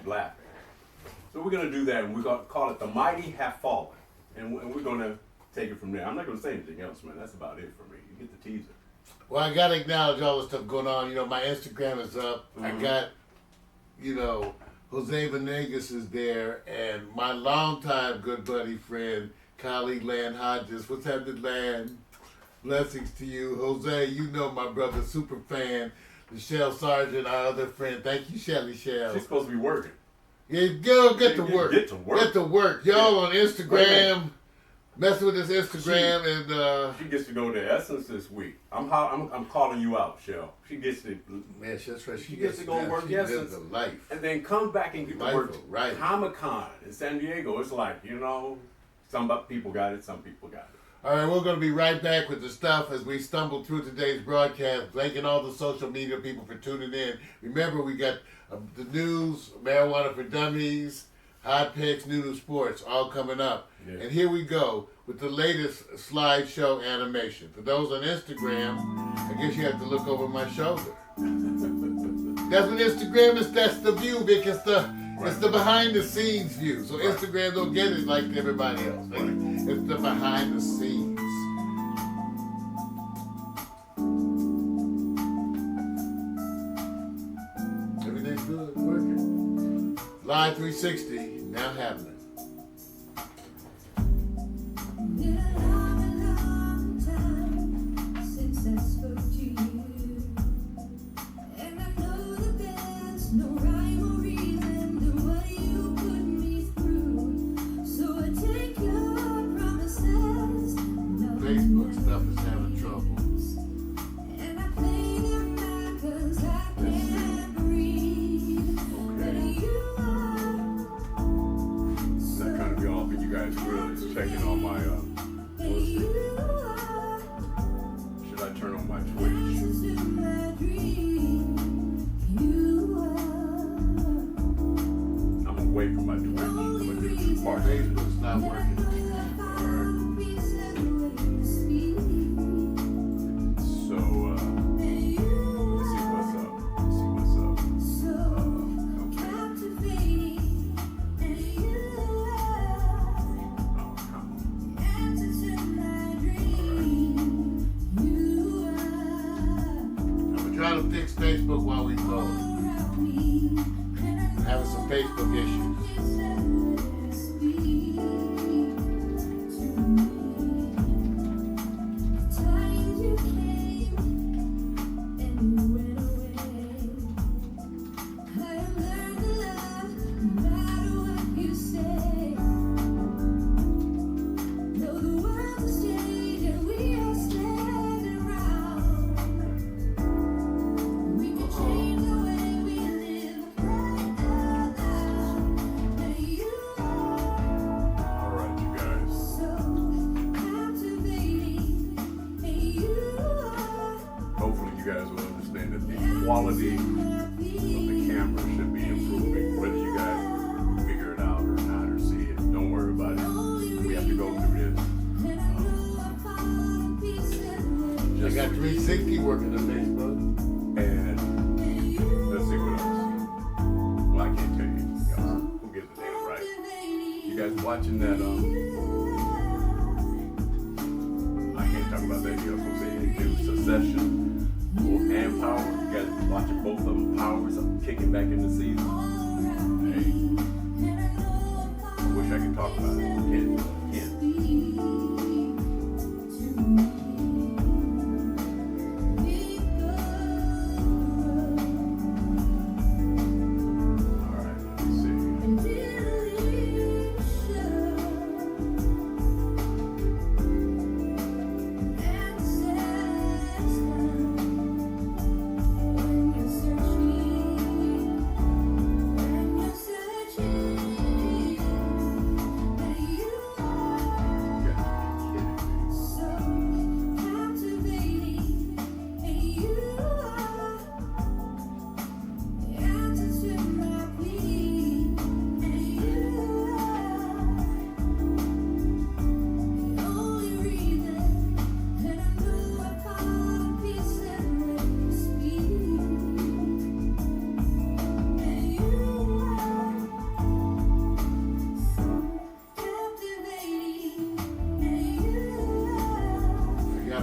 laughing. So we're gonna do that, and we're gonna call it "The Mighty Have Fallen," and we're gonna take it from there. I'm not gonna say anything else, man. That's about it for me. You get the teaser. Well, I gotta acknowledge all the stuff going on. You know, my Instagram is up. I got, you know, Jose Venegas is there, and my longtime good buddy, friend, colleague, Lan Hodges. What's happening, Lan? Blessings to you. Jose, you know my brother, super fan. Michelle Sargent, our other friend. Thank you, Shelly Shell. She's supposed to be working. Yeah, girl, get to work. Get to work. Get to work. Y'all on Instagram, messing with this Instagram, and she gets to go to Essence this week. I'm calling you out, Shell. She gets to. Man, that's right. She gets to go work Essence, the life, and then comes back and get to work right. Comic-Con in San Diego. It's like, you know, some people got it, some people got it. All right, we're going to be right back with the stuff as we stumble through today's broadcast. Thanking all the social media people for tuning in. Remember, we got the news, marijuana for dummies, hot picks, new sports, all coming up. Yeah. And here we go with the latest slideshow animation. For those on Instagram, I guess you have to look over my shoulder. That's what Instagram is. That's the view, Vic. It's the behind the scenes view. So Instagram don't get it like everybody else. It's the behind the scenes. Everything's good, working. Live 360, now happening. Facebook stuff is having trouble. Not trying to be all, but you guys really is checking on my should I turn on my Twitch? I'm away from my Twitch. I'm gonna do two parts. Facebook's not working. Fix Facebook while we load. Having some Facebook issues. Quality of the camera should be improving, whether you guys figure it out or not or see it. Don't worry about it. We have to go through this. I got 360 working on Facebook. And let's see what else. Well, I can't tell you anything else. Who gives a damn, right? You guys watching that? I can't talk about that. You know what I'm saying? Do Succession and Power. You guys watching both of them. Power's kicking back in the season. Hey, I wish I could talk about it. Can't. All right, let me see.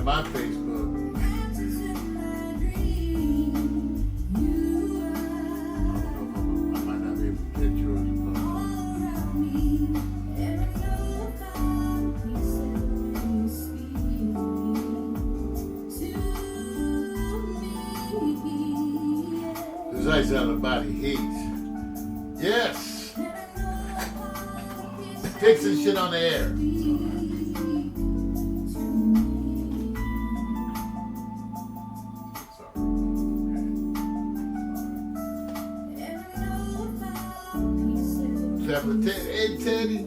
on my Facebook. I might not be able to get yours. This ice out of body heat. Yes. Fixing shit on the air. Hey, Teddy.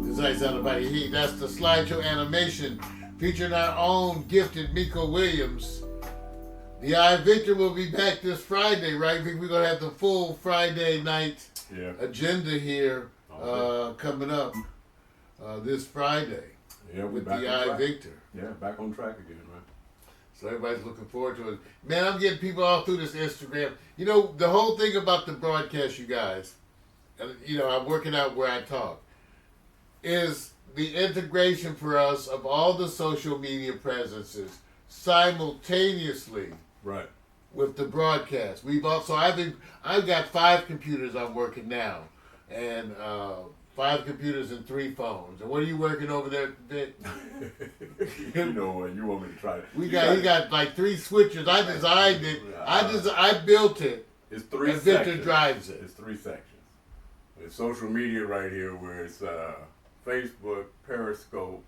This ice out of body heat. That's the slideshow animation featuring our own gifted Miko Williams. The I Victor will be back this Friday, right? I think we're gonna have the full Friday night agenda here coming up this Friday. Yeah, with the I Victor. Yeah, back on track again, right? So everybody's looking forward to it. Man, I'm getting people all through this Instagram. You know, the whole thing about the broadcast, you guys, and you know, I'm working out where I talk, is the integration for us of all the social media presences simultaneously. Right. With the broadcast. I've got 5 computers I'm working now. And 5 computers and 3 phones. And what are you working over there, Vic? You know what? You want me to try it? We got like 3 switches. I designed it. I built it. It's 3 and sections. Victor drives it. It's 3 sections. It's social media right here, where it's Facebook, Periscope.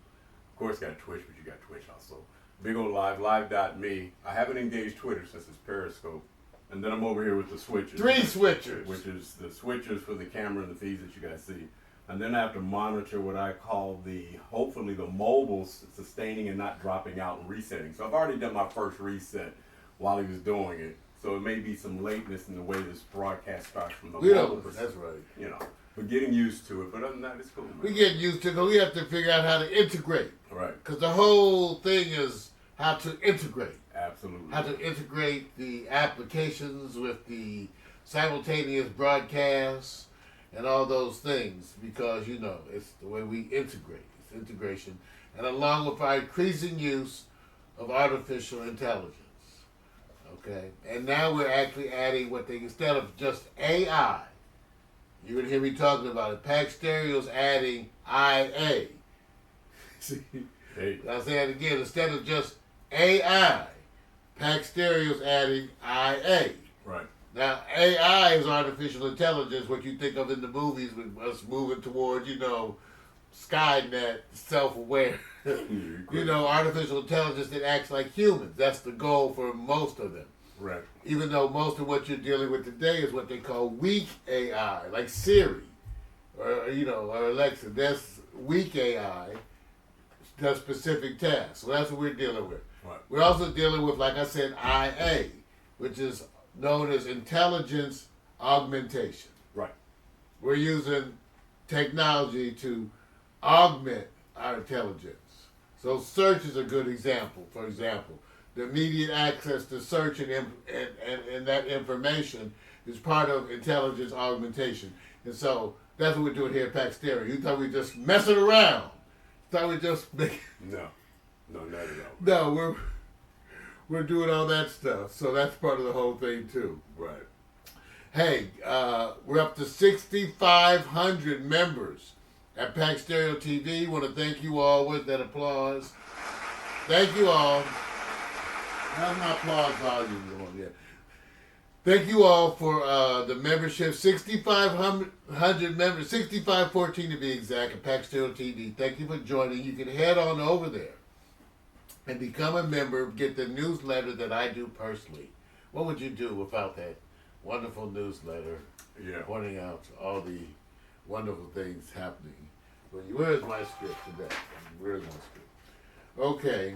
Of course, got Twitch, but you got Twitch also. Big old live.me. I haven't engaged Twitter since it's Periscope. And then I'm over here with the switches. 3 switchers. Which is the switchers for the camera and the feeds that you guys see. And then I have to monitor what I call hopefully the mobile sustaining and not dropping out and resetting. So I've already done my first reset while he was doing it. So it may be some lateness in the way this broadcast starts from the mobile perspective. That's right. You know, we're getting used to it. But other than that, it's cool, man. We get used to it, but we have to figure out how to integrate. Right. Because the whole thing is how to integrate. Absolutely. How to integrate the applications with the simultaneous broadcasts and all those things, because you know it's the way we integrate. It's integration, and along with our increasing use of artificial intelligence. Okay, and now we're actually adding instead of just AI, you're gonna hear me talking about it. Pack Stereo's adding IA. See, hey. I'll say it again. Instead of just AI, Pack Stereo's adding IA. Right. Now, AI is artificial intelligence, what you think of in the movies with us moving towards, you know, Skynet, self-aware. You know, artificial intelligence that acts like humans. That's the goal for most of them. Right. Even though most of what you're dealing with today is what they call weak AI, like Siri, or, you know, or Alexa. That's weak AI, does specific tasks. So that's what we're dealing with. Right. We're also dealing with, like I said, IA, which is known as intelligence augmentation. Right. We're using technology to augment our intelligence. So search is a good example. For example, the immediate access to search and that information is part of intelligence augmentation. And so that's what we're doing here at Pack Stereo. You thought we were just messing around. Thought we just make... No, not at all. No, we're doing all that stuff. So that's part of the whole thing too. Right. Hey, we're up to 6,500 members at Pack Stereo TV. Want to thank you all with that applause. Thank you all. How's my applause volume going? Yeah. Thank you all for the membership. 6,500 members, 6,514 to be exact, at Pack Stereo TV. Thank you for joining. You can head on over there and become a member, get the newsletter that I do personally. What would you do without that wonderful newsletter pointing out all the wonderful things happening? Where's my script today? Where's my script? Okay.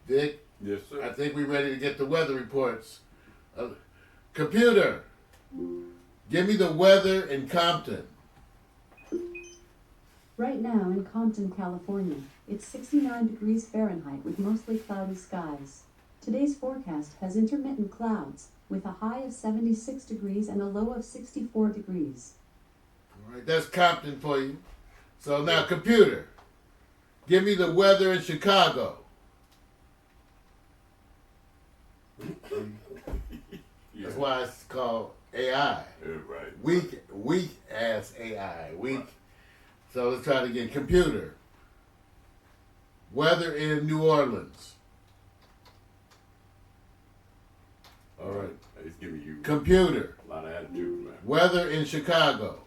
Dick? Yes, sir. I think we're ready to get the weather reports. Computer, give me the weather in Compton. Right now in Compton, California, it's 69 degrees Fahrenheit with mostly cloudy skies. Today's forecast has intermittent clouds with a high of 76 degrees and a low of 64 degrees. All right, that's Compton for you. So now, computer, give me the weather in Chicago. That's why it's called AI. Right. Weak ass AI. Weak. Right. So let's try it again. Computer. Weather in New Orleans. All right. He's giving you computer. A lot of attitude, man. Weather in Chicago.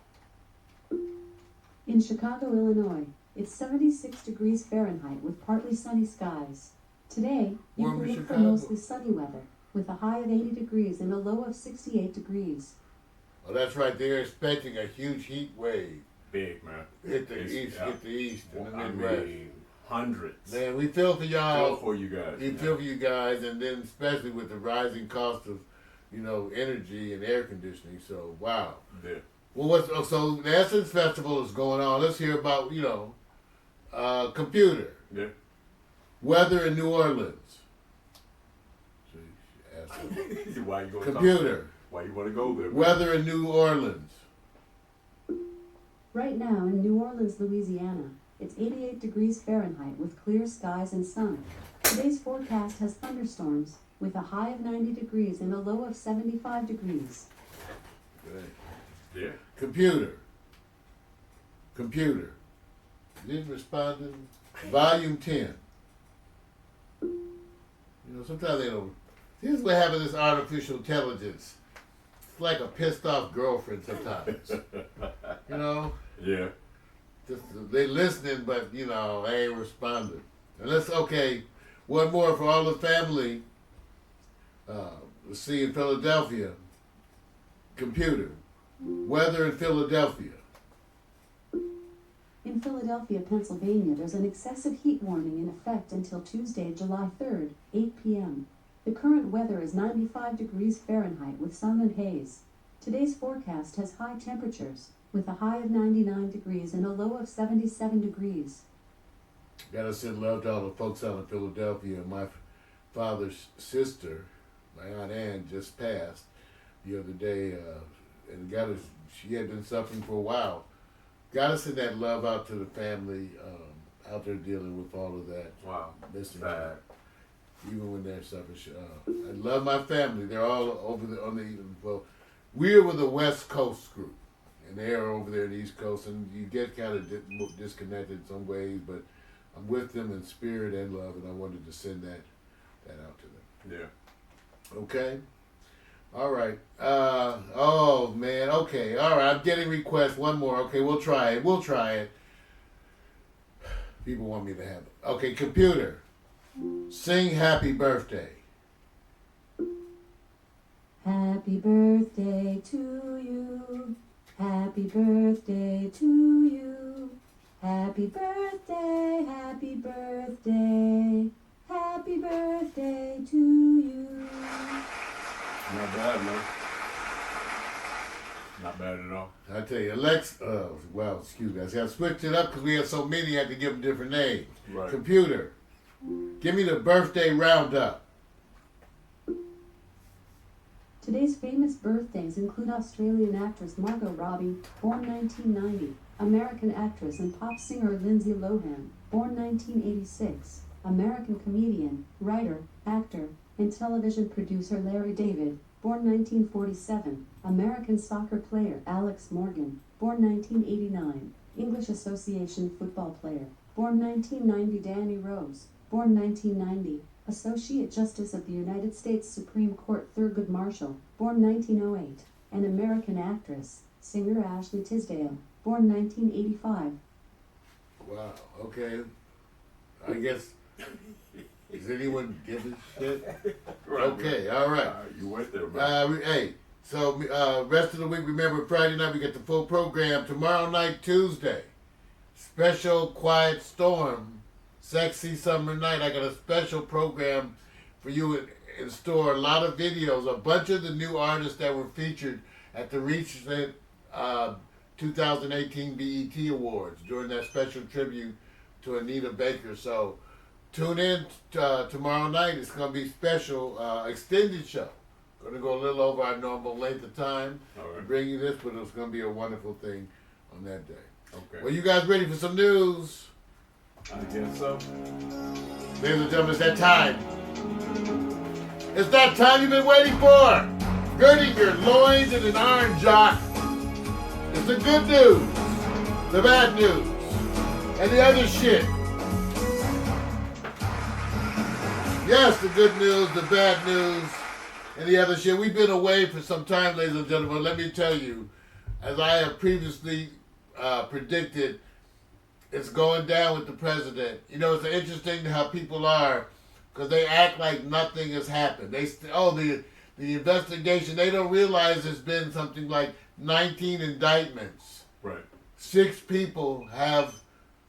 In Chicago, Illinois, it's 76 degrees Fahrenheit with partly sunny skies. Today, you can look for mostly sunny weather, with a high of 80 degrees and a low of 68 degrees. Oh, that's right. They're expecting a huge heat wave. Big, man. Hit the east, well, and then Midwest. Hundreds. Man, we feel for y'all. Feel for you guys. We feel for you guys, and then especially with the rising cost of, energy and air conditioning. So, wow. Yeah. Well, so the Essence Festival is going on. Let's hear about, computer. Yeah. Weather in New Orleans. Why you going computer. Why you want to go there? Man? Weather in New Orleans. Right now in New Orleans, Louisiana, it's 88 degrees Fahrenheit with clear skies and sun. Today's forecast has thunderstorms with a high of 90 degrees and a low of 75 degrees. Good. Yeah. Computer. Didn't respond to volume 10. Sometimes they don't. Here's what happens with this artificial intelligence. It's like a pissed off girlfriend sometimes. Yeah. They listening, but they ain't responding. And one more for all the family. Let's see in Philadelphia. Computer. Weather in Philadelphia. In Philadelphia, Pennsylvania, there's an excessive heat warning in effect until Tuesday, July 3rd, 8 p.m. The current weather is 95 degrees Fahrenheit with sun and haze. Today's forecast has high temperatures, with a high of 99 degrees and a low of 77 degrees. Gotta send love to all the folks out in Philadelphia. My father's sister, my Aunt Ann, just passed the other day, and she had been suffering for a while. Gotta send that love out to the family out there dealing with all of that. Wow. Sad. Even when they're suffering. I love my family. They're all over we're with the West Coast group, and they're over there in the East Coast, and you get kind of disconnected in some ways, but I'm with them in spirit and love, and I wanted to send that out to them. Yeah. Okay? All right. Oh, man. Okay. All right. I'm getting requests. One more. Okay, we'll try it. People want me to have it. Okay, computer. Sing Happy Birthday. Happy birthday to you. Happy birthday to you. Happy birthday, happy birthday. Happy birthday to you. Not bad, man. Not bad at all. I tell you, excuse me. I have switched it up because we have so many, I had to give them different names. Right. Computer, give me the birthday roundup. Today's famous birthdays include Australian actress Margot Robbie, born 1990, American actress and pop singer Lindsay Lohan, born 1986, American comedian, writer, actor, and television producer Larry David, born 1947, American soccer player Alex Morgan, born 1989, English Association football player, born 1990 Danny Rose, born 1990, Associate Justice of the United States Supreme Court Thurgood Marshall, born 1908, and American actress, singer Ashley Tisdale, born 1985. Wow, okay. I guess, does anyone give a shit? Right, okay, all right. You went there, man. Rest of the week, remember Friday night we get the full program. Tomorrow night, Tuesday, special Quiet Storm, Sexy Summer Night. I got a special program for you in store. A lot of videos, a bunch of the new artists that were featured at the recent 2018 BET Awards during that special tribute to Anita Baker. So tune in tomorrow night. It's going to be special, extended show. Going to go a little over our normal length of time All right. to bring you this, but it's going to be a wonderful thing on that day. Okay. Well, you guys ready for some news? I guess so. Ladies and gentlemen, it's that time. It's that time you've been waiting for. Girding your loins in an iron jock. It's the good news, the bad news, and the other shit. Yes, the good news, the bad news, and the other shit. We've been away for some time, ladies and gentlemen. Let me tell you, as I have previously predicted, it's going down with the president. You know, it's interesting how people are, because they act like nothing has happened. The investigation, they don't realize there's been something like 19 indictments. Right. 6 people have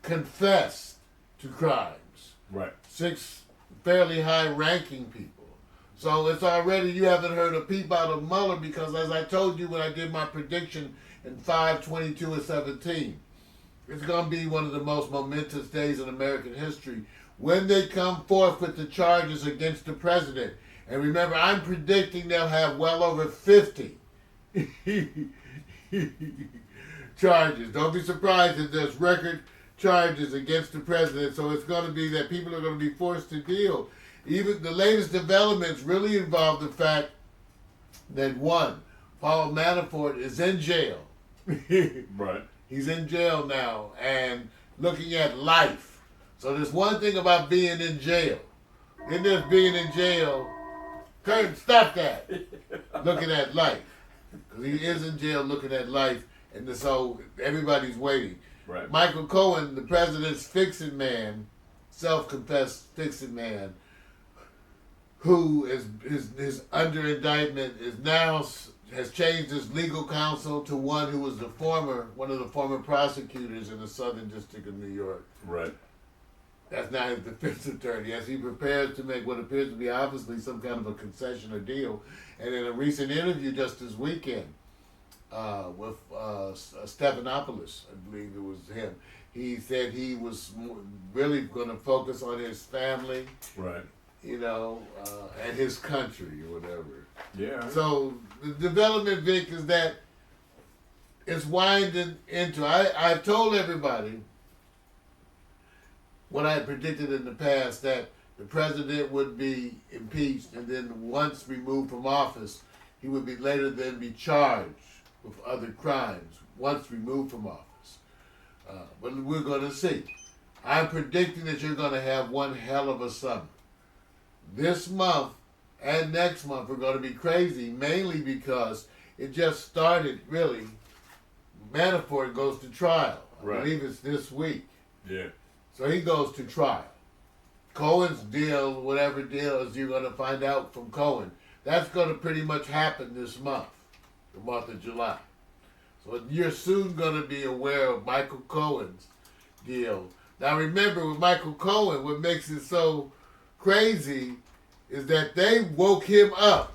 confessed to crimes. Right. 6 fairly high-ranking people. So it's already, you haven't heard a peep out of Mueller, because as I told you when I did my prediction in 5/22/17, it's going to be one of the most momentous days in American history when they come forth with the charges against the president. And remember, I'm predicting they'll have well over 50 charges. Don't be surprised if there's record charges against the president. So it's going to be that people are going to be forced to deal. Even the latest developments really involve the fact that one, Paul Manafort is in jail. Right. He's in jail now and looking at life. So there's one thing about being in jail. In this being in jail, Kurt, stop that. Looking at life. Because he is in jail looking at life, and so everybody's waiting. Right. Michael Cohen, the president's fixing man, self-confessed fixing man, who is under indictment, is now has changed his legal counsel to one who was one of the former prosecutors in the Southern District of New York. Right. That's now his defense attorney, as he prepares to make what appears to be obviously some kind of a concession or deal. And in a recent interview just this weekend with Stephanopoulos, I believe it was him, he said he was really going to focus on his family, Right. you know, and his country or whatever. Yeah. So the development, Vic, is that it's winding into. I've told everybody what I had predicted in the past, that the president would be impeached, and then once removed from office, he would be later then be charged with other crimes once removed from office. But we're going to see. I'm predicting that you're going to have one hell of a summer. This month and next month are going to be crazy, mainly because it just started, really. Manafort goes to trial. I believe it's this week. Yeah. So he goes to trial. Cohen's deal, whatever deal is you're going to find out from Cohen, that's going to pretty much happen this month, the month of July. So you're soon going to be aware of Michael Cohen's deal. Now remember, with Michael Cohen, what makes it so crazy is that they woke him up.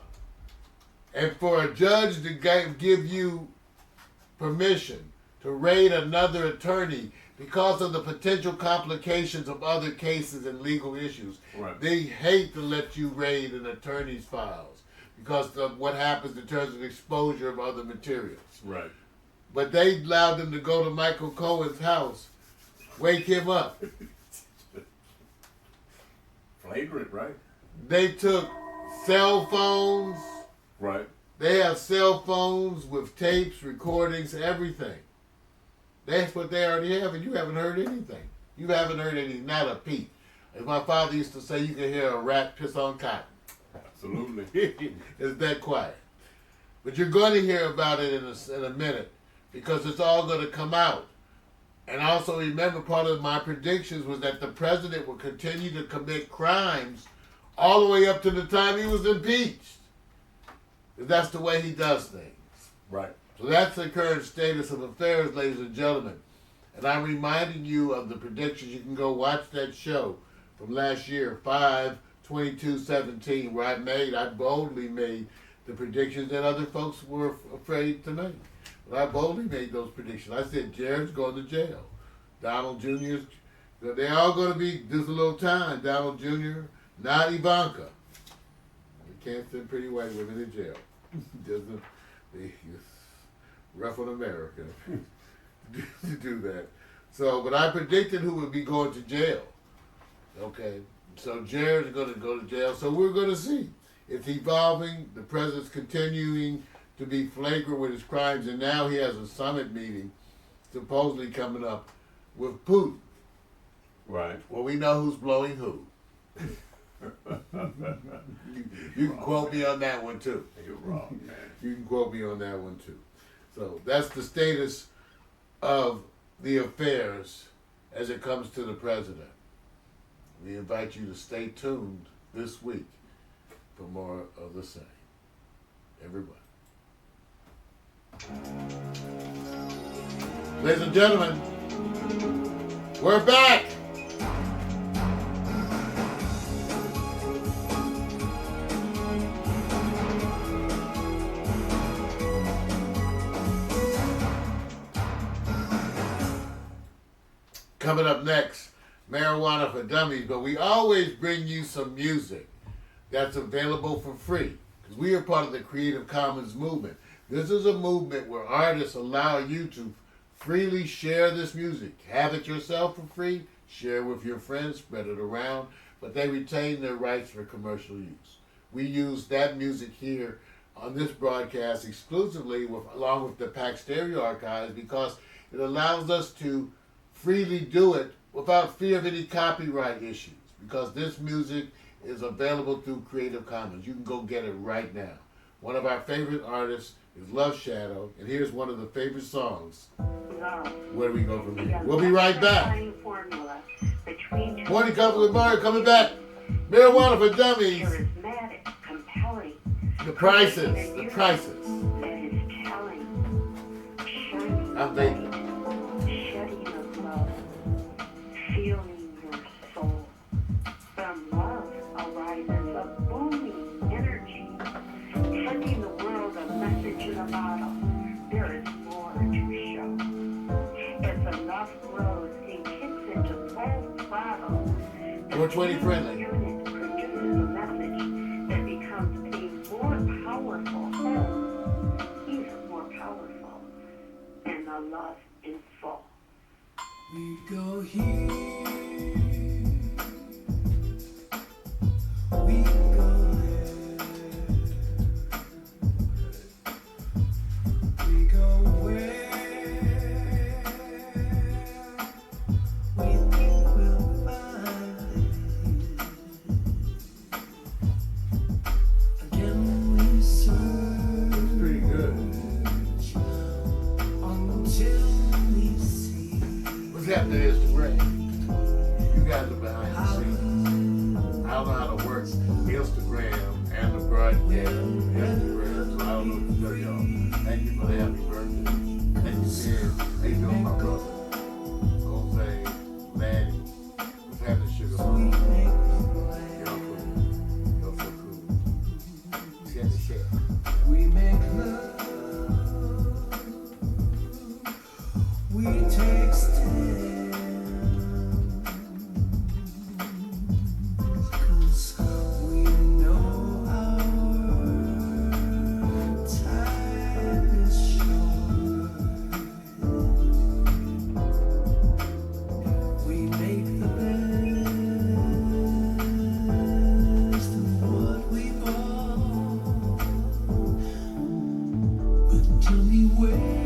And for a judge to give you permission to raid another attorney because of the potential complications of other cases and legal issues, Right. they hate to let you raid an attorney's files because of what happens in terms of exposure of other materials. Right. But they allowed them to go to Michael Cohen's house, wake him up. Flagrant, right? They took cell phones. Right. They have cell phones with tapes, recordings, everything. That's what they already have, and you haven't heard anything. You haven't heard anything, not a peep. As my father used to say, you can hear a rat piss on cotton. Absolutely. It's that quiet. But you're going to hear about it in a minute, because it's all going to come out. And also remember, part of my predictions was that the president will continue to commit crimes all the way up to the time he was impeached. That's the way he does things. Right. So that's the current status of affairs, ladies and gentlemen. And I'm reminding you of the predictions. You can go watch that show from last year, 5/22/17, where I boldly made the predictions that other folks were afraid to make. But I boldly made those predictions. I said Jared's going to jail. Donald Jr.'s, they're all going to be, just a little time. Donald Jr., not Ivanka. We can't send pretty white women in jail. It's rough on America. to do that. So, but I predicted who would be going to jail. Okay, so Jared's going to go to jail. So we're going to see. It's evolving. The president's continuing to be flagrant with his crimes, and now he has a summit meeting supposedly coming up with Putin. Right. Well, we know who's blowing who. You can quote me on that one too. You're wrong, man. You can quote me on that one too. So that's the status of the affairs as it comes to the president. We invite you to stay tuned this week for more of the same. Everybody. Ladies and gentlemen, we're back! Coming up next, Marijuana for Dummies, but we always bring you some music that's available for free because we are part of the Creative Commons movement. This is a movement where artists allow you to freely share this music. Have it yourself for free, share with your friends, spread it around, but they retain their rights for commercial use. We use that music here on this broadcast exclusively along with the Pack Stereo Archives because it allows us to freely do it without fear of any copyright issues because this music is available through Creative Commons. You can go get it right now. One of our favorite artists is Love Shadow, and here's one of the favorite songs. Where do we go from here? We'll be right back. Morning Couple with Mario coming back. Marijuana for Dummies. Charismatic, compelling. The prices. I'm thinking. Shedding of love, feeling your soul. From love arises a booming energy, sending the world a message in a bottle. There is more to show. As the love grows and kicks into full throttle, 420 friendly. unit produces a message that becomes a more powerful whole, even more powerful, and the love in full. We go here, we go there, we go where we think we'll find it. Again we search Pretty good. until we see. What's happening to Instagram? You guys are behind the scenes. I don't know how to work Instagram and the broadcast of Instagram, so I don't know what to tell y'all. Thank you for the happy birthday. Thank you, Sid. How you doing, my brother? Jose, Maddie. What's happening, Sugar Mom? Y'all cool. Y'all so cool. Share the shit. We make love, we take stand, 'cause we know our time is short. We make the best of what we bought. But tell me where